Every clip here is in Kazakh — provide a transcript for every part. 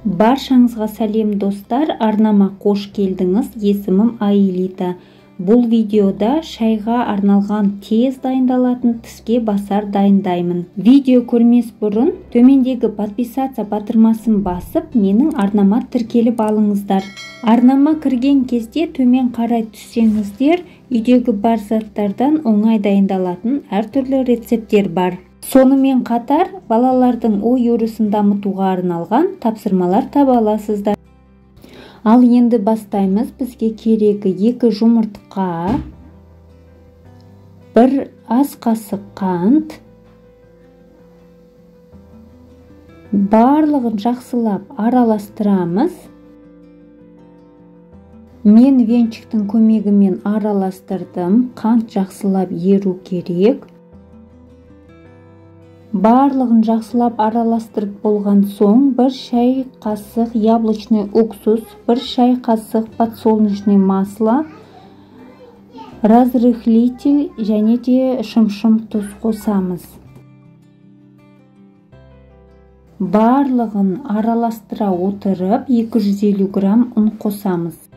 Баршаңызға сәлем достар, арнама қош келдіңіз. Есімім Аилита. Бұл видеода шайға арналған тез дайындалатын тіске басар дайындаймын. Видео көрмес бұрын төмендегі подписаться батырмасын басып, менің арнама тіркеліп алыңыздар. Арнама кірген кезде төмен қарай түссеңіздер, үйдегі бар заттардан оңай дайындалатын әртүрлі рецепттер бар. Сонымен қатар балалардың ой өрісін дамытуға арналған тапсырмалар таба аласыздар. Ал енді бастаймыз. Бізге керегі 2 жұмыртқа, 1 ас қасық қант. Барлығын жақсылап араластырамыз. Мен венчиктің көмегімен араластырдым. Қант жақсылап еру керек. Барлығын жақсылап араластырып болған соң 1 шай қасық яблочный уксус, 1 шай қасық подсолнечный масло, разрыхлитель және де шым-шым тұз қосамыз. Барлығын араластыра отырып 250 грамм ұн қосамыз.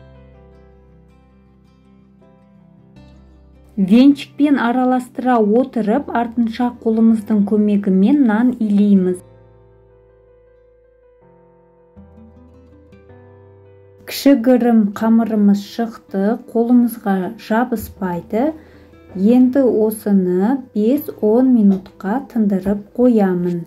Венчикпен араластыра отырып, артынша қолымыздың көмегімен нан илейміз. Кішігірім қамырымыз шықты, қолымызға жабыспайды. Енді осыны 5-10 минутқа тындырып қоямын.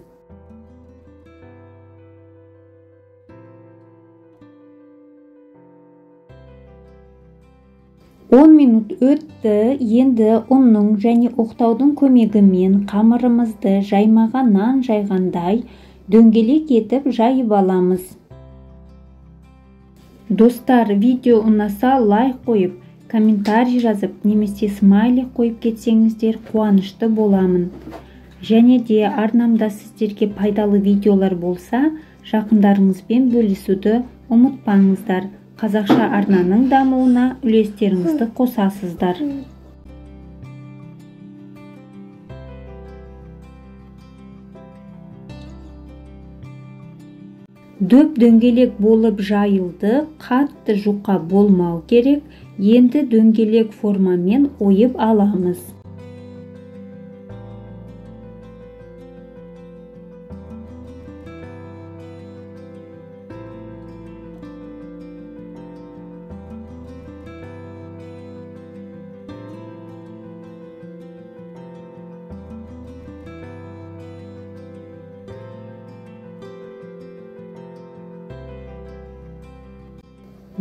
10 минут өтті. Енді ұнның және оқтаудың көмегімен қамырымызды жаймаған нан жайғандай дөңгелек етіп жайып аламыз. Достар, видео ұнаса лайк қойып, комментарий жазып, немесе смайлик қойып кетсеңіздер қуанышты боламын. Және де арнамда сіздерге пайдалы видеолар болса, жақындарыңызбен бөлісуді ұмытпаңыздар. Қазақша арнаның дамуына үлестеріңізді қосасыздар. Дөп дөңгелек болып жайылды, қатты жұқа болмау керек. Енді дөңгелек формамен ойып аламыз.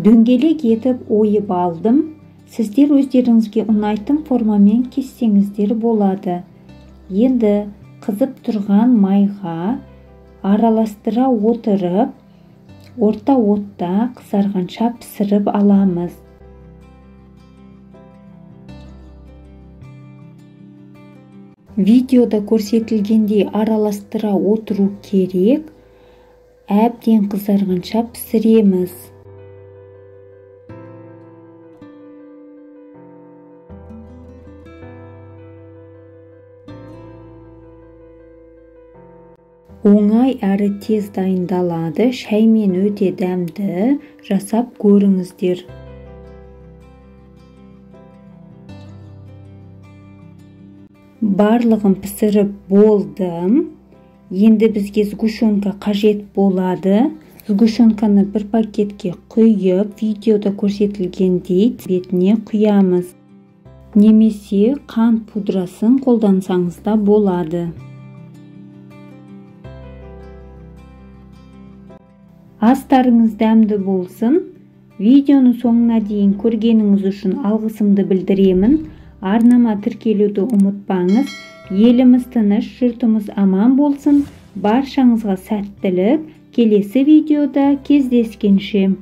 Дөңгелек етіп ойып алдым. Сіздер өздеріңізге ұнайтын формамен кессеңіздер болады. Енді қызып тұрған майға араластыра отырып, орта отта қызарғанша пісіріп аламыз. Видеода көрсетілгендей араластыра отыру керек. Әбден қызарғанша пісіреміз. Оңай әрі тез дайындалады. Шаймен өте дәмді, жасап көріңіздер. Барлығын пісіріп болдым. Енді бізге сгущенка қажет болады. Сгущенканы бір пакетке құйып, видеода көрсетілгендей бетіне құямыз. Немесе қант пудрасын қолдансаңыз да болады. Астарыңыз дәмді болсын. Видеоны соңына дейін көргеніңіз үшін алғысымды білдіремін. Арнама тіркелуді ұмытпаңыз. Еліміз тыныш, жұртымыз аман болсын. Баршаңызға сәттілік. Келесі видеода кездескенше.